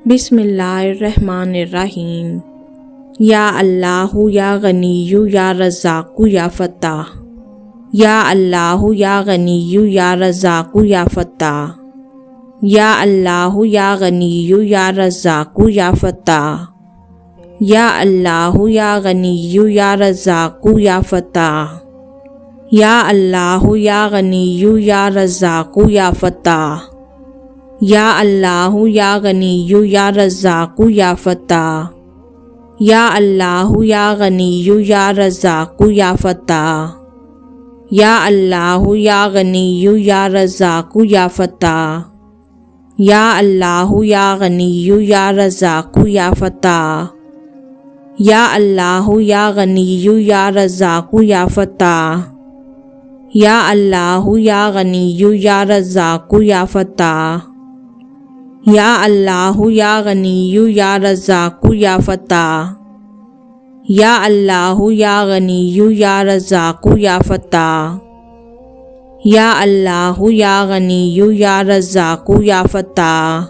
बिस्मिल्लाहिर्रहमानिर्रहीम। या अल्लाहु या गनीयु या रज़्ज़ाक़ु या फ़त्ताह। या अल्लाहु या गनीयु या रज़्ज़ाक़ु या फ़त्ताह। या अल्लाहु या गनीयु या रज़्ज़ाक़ु या फ़त्ताह। या अल्लाहु या गनीयु या रज़्ज़ाक़ु या फ़त्ताह। या अल्लाहु या गनीयु या रज़्ज़ाक़ु या फ़त्ताह। या अल्लाहु या गनीयु या रज़्ज़ाक़ु या फ़त्ताह। या अल्लाहु या गनीयु या रज़्ज़ाक़ु या फ़त्ताह। या अल्लाहु या गनीयु या रज़्ज़ाक़ु या फ़त्ताह। या अल्लाहु या गनीयु या रज़्ज़ाक़ु या फ़त्ताह। या अल्लाहु या गनीयु या रज़्ज़ाक़ु या फ़त्ताह। या अल्लाहु या गनीयु या रज़्ज़ाक़ु या फ़त्ताह। या अल्लाहु या गनीयु या रज़्ज़ाक़ु या फ़त्ताह। या अल्लाहु या गनीयु या रज़्ज़ाक़ु या फ़त्ताह। या अल्लाहु या गनीयु या रज़्ज़ाक़ु या फ़त्ताह।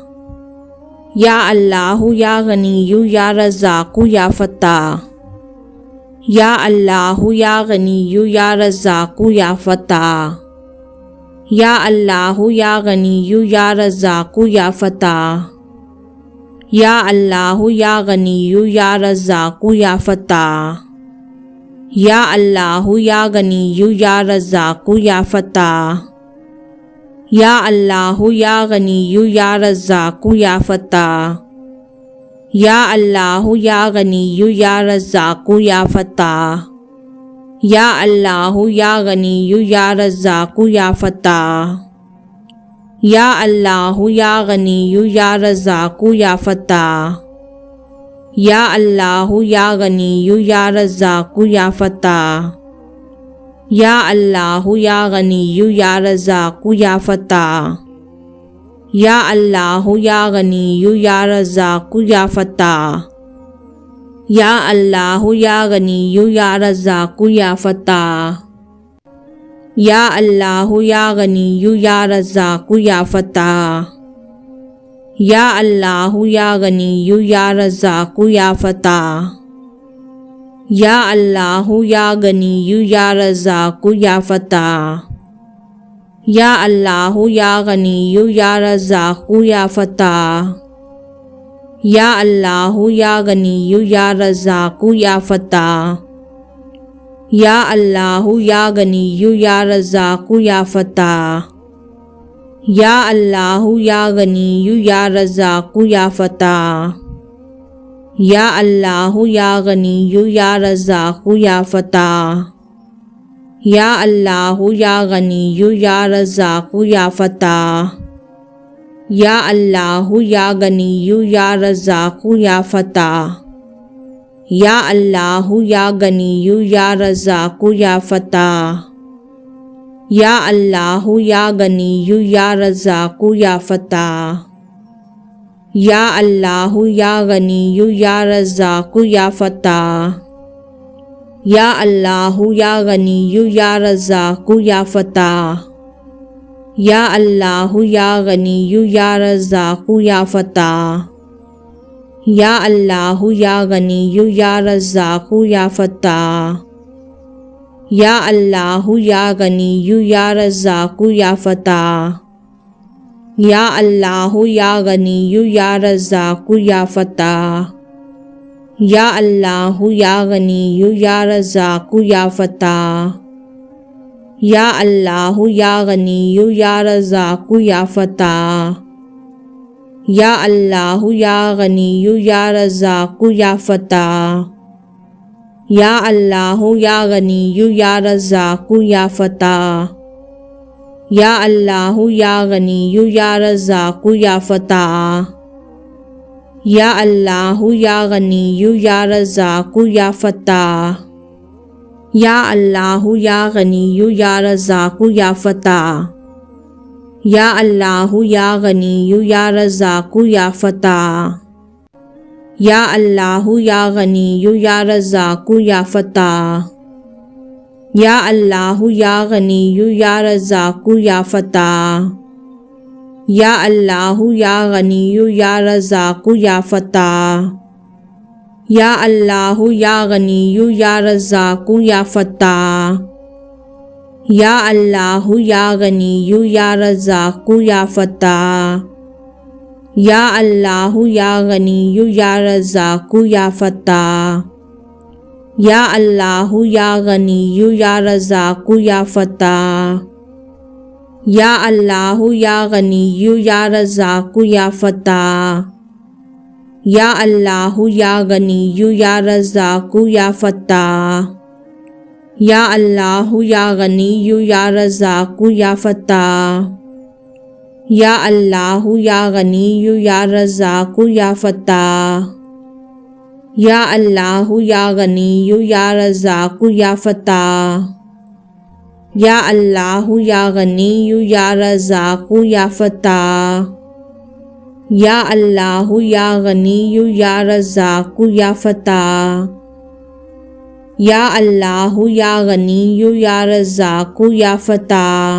या अल्लाहु या गनीयु या रज़्ज़ाक़ु या फ़त्ताह। या अल्लाहु या गनीयु या रज़्ज़ाक़ु या फ़त्ताह। या अल्लाहु या गनीयु या रज़्ज़ाक़ु या फ़त्ताह। या अल्लाहु या गनीयु या रज़्ज़ाक़ु या फ़त्ताह। या अल्लाहु या गनीयु या रज़्ज़ाक़ु या फ़त्ताह। या अल्लाहु या गनीयु या रज़्ज़ाक़ु या फ़त्ताह। या अल्लाहु या गनीयु या रज़्ज़ाक़ु या फ़त्ताह। या अल्लाहु या गनीयु या रज़्ज़ाक़ु या फ़त्ताह। या अल्लाहु या गनीयु या रज़्ज़ाक़ु या फ़त्ताह। या अल्लाहु या गनीयु या रज़्ज़ाक़ु या फ़त्ताह। या अल्लाहु या गनीयु या रज़्ज़ाक़ु या फ़त्ताह। या अल्लाहु या गनीयु या रज़्ज़ाक़ु या फ़त्ताह। या अल्लाहु या गनीयु या रज़्ज़ाक़ु या फ़त्ताह। या अल्लाहु या गनीयु या रज़्ज़ाक़ु या फ़त्ताह। या अल्लाहु या गनीयु या रज़्ज़ाक़ु या फ़त्ताह। या अल्लाहु या गनीयु या रज़्ज़ाक़ु या फ़त्ताह। या अल्लाहु या गनीयु या रज़्ज़ाक़ु या फ़त्ताह। या अल्लाहु या गनीयु या रज़्ज़ाक़ु या फ़त्ताह। या अल्लाहु या गनीयु या रज़्ज़ाक़ु या फ़त्ताह। या अल्लाहु या गनीयु या रज़्ज़ाक़ु या फ़त्ताह। या अल्लाहु या गनीयु या रज़्ज़ाक़ु या फ़त्ताह। या अल्लाहु या गनीयु या रज़्ज़ाक़ु या फ़त्ताह। या अल्लाहु या गनीयु या रज़्ज़ाक़ु या फ़त्ताह। या अल्लाहु या गनीयु या रज़्ज़ाक़ु या फ़त्ताह। या अल्लाहु या गनीयु या रज़्ज़ाक़ु या फ़त्ताह। या अल्लाहु या गनीयु या रज़्ज़ाक़ु या फ़त्ताह। या अल्लाहु या गनीयु या रज़्ज़ाक़ु या फ़त्ताह। या अल्लाहु या गनीयु या रज़्ज़ाक़ु या फ़त्ताह। या अल्लाहु या गनीयु या रज़्ज़ाक़ु या फ़त्ताह। या अल्लाहु या गनीयु या रज़्ज़ाक़ु या फ़त्ताह। या अल्लाहु या गनीयु या रज़्ज़ाक़ु या फ़त्ताह। या अल्लाहु या गनीयु या रज़्ज़ाक़ु या फ़त्ताह। या अल्लाहु या गनीयु या रज़्ज़ाक़ु या फ़त्ताह। या अल्लाहु या गनीयु या रज़्ज़ाक़ु या फ़त्ताह। या अल्लाहु या गनीयु या रज़्ज़ाक़ु या फ़त्ताह। या अल्लाहु या गनीयु या रज़्ज़ाक़ु या फ़त्ताह। या अल्लाहु या गनीयु या रज़्ज़ाक़ु या फ़त्ताह। या अल्लाहु या गनीयु या रज़्ज़ाक़ु या फ़त्ताह। या अल्लाहु या गनीयु या रज़्ज़ाक़ु या फ़त्ताह। या अल्लाहु या गनीयु या रज़्ज़ाक़ु या फ़त्ताह। या अल्लाहु या गनीयु या रज़्ज़ाक़ु या फ़त्ताह। या अल्लाहु या गनियु या रज़ाक़ु या फ़त्ताह। या अल्लाहु या गनियु या रज़ाक़ु या फ़त्ताह। या अल्लाहु या गनियु या रज़ाक़ु या फ़त्ताह। या अल्लाहु या गनियु या रज़ाक़ु या फ़त्ताह। या अल्लाहु या गनियु या रज़ाक़ु या फ़त्ताह। या अल्लाहु या गनियु या रज़ाक़ु या फ़त्ताह। या अल्लाहु या गनियु या रज़ाक़ु या फ़त्ताह। या अल्लाहु या गनियु या रज़ाक़ु या फ़त्ताह। या अल्लाहु या गनियु या रज़ाक़ु या फ़त्ताह। या अल्लाहु या गनियु या रज़ाक़ु या फ़त्ताह। या अल्लाहु या गनियु या रज़ाक़ु या फ़त्ताह। या अल्लाहु या गनियु या रज़ाक़ु या फ़त्ताह। या अल्लाहु या गनियु या रज़ाक़ु या फ़त्ताह।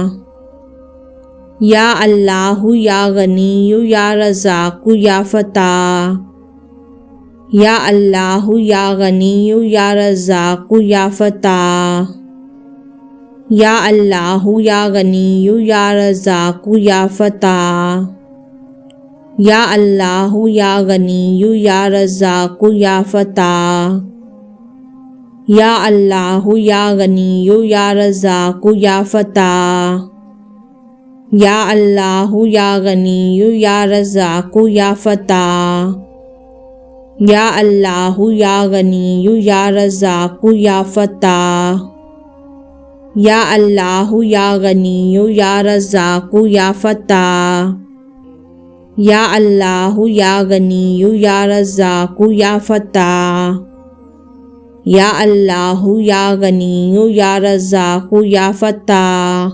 या अल्लाहु या गनियु या रज़ाक़ु या फ़त्ताह। या अल्लाहु या गनियु या रज़ाक़ु या फ़त्ताह। या अल्लाहु या गनियु या रज़ाक़ु या फ़त्ताह। या अल्लाहु या गनियु या रज़ाक़ु या फ़त्ताह। या अल्लाहु या गनियु या रज़ाक़ु या फ़त्ताह। या अल्लाहु या गनियु या रज़ाक़ु या फ़त्ताह। या अल्लाहु या गनियु या रज़ाक़ु या फ़त्ताह। या अल्लाहु या गनियु या रज़ाक़ु या फ़त्ताह। या अल्लाहु या गनियु या रज़ाक़ु या फ़त्ताह। या अल्लाहु या गनियु या रज़ाक़ु या फ़त्ताह। या अल्लाहु या गनियु या रज़ाक़ु या फ़त्ताह।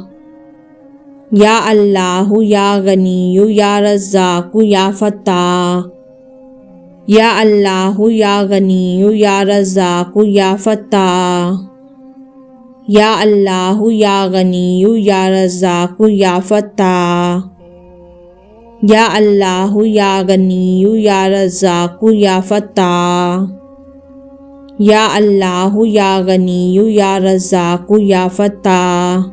या अल्लाहु या गनियु या रज़ाक़ु या फ़त्ताह। या अल्लाहु या गनियु या रज़ाक़ु या फ़त्ताह। या अल्लाहु या गनियु या रज़ाक़ु या फ़त्ताह। या अल्लाहु या गनियु या रज़ाक़ु या फ़त्ताह। या अल्लाहु या गनियु या रज़ाक़ु या फ़त्ताह।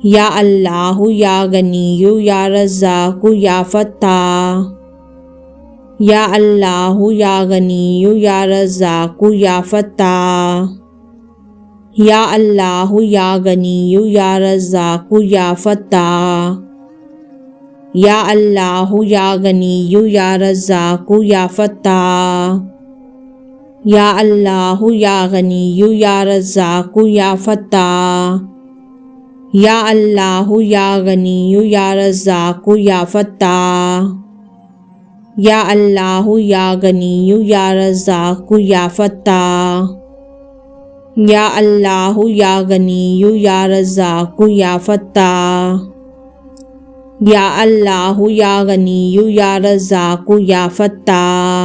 या अल्लाहु या गनियु या रज़ाक़ु या फ़त्ताह। या अल्लाहु या गनियु या रज़ाक़ु या फ़त्ताह। या अल्लाहु या गनियु या रज़ाक़ु या फ़त्ताह। या अल्लाहु या गनियु या रज़ाक़ु या फ़त्ताह। या अल्लाहु या गनियु या रज़ाक़ु या फ़त्ताह। या अल्लाहु या गनियु या रज़ाक़ु या फ़त्ताह। या अल्लाहु या गनियु या रज़ाक़ु या फ़त्ताह। या अल्लाहु या गनियु या रज़ाक़ु या फ़त्ताह।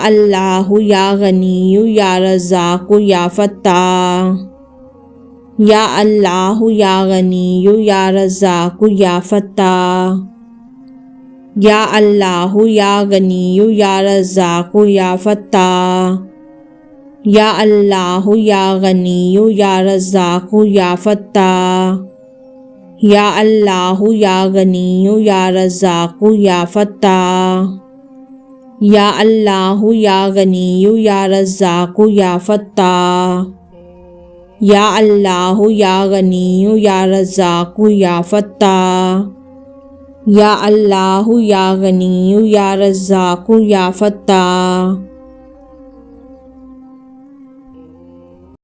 या अल्लाहु या गनियु या रज़ाक़ु या फ़त्ताह। या अल्लाहु या गनियु या रज़ाक़ु या फ़त्ताह। या अल्लाहु या गनियु या रज़ाक़ु या फ़त्ताह। या अल्लाहु या गनियु या रज़ाक़ु या फ़त्ताह। या अल्लाहु या गनियु या रज़ाक़ु या फ़त्ताह। या अल्लाहु या गनियु या रज़ाक़ु या फ़त्ताह। या अल्लाहु या गनियु या रज़ाक़ु या फ़त्ताह। या अल्लाहु या गनियु या रज़ाक़ु या फ़त्ताह।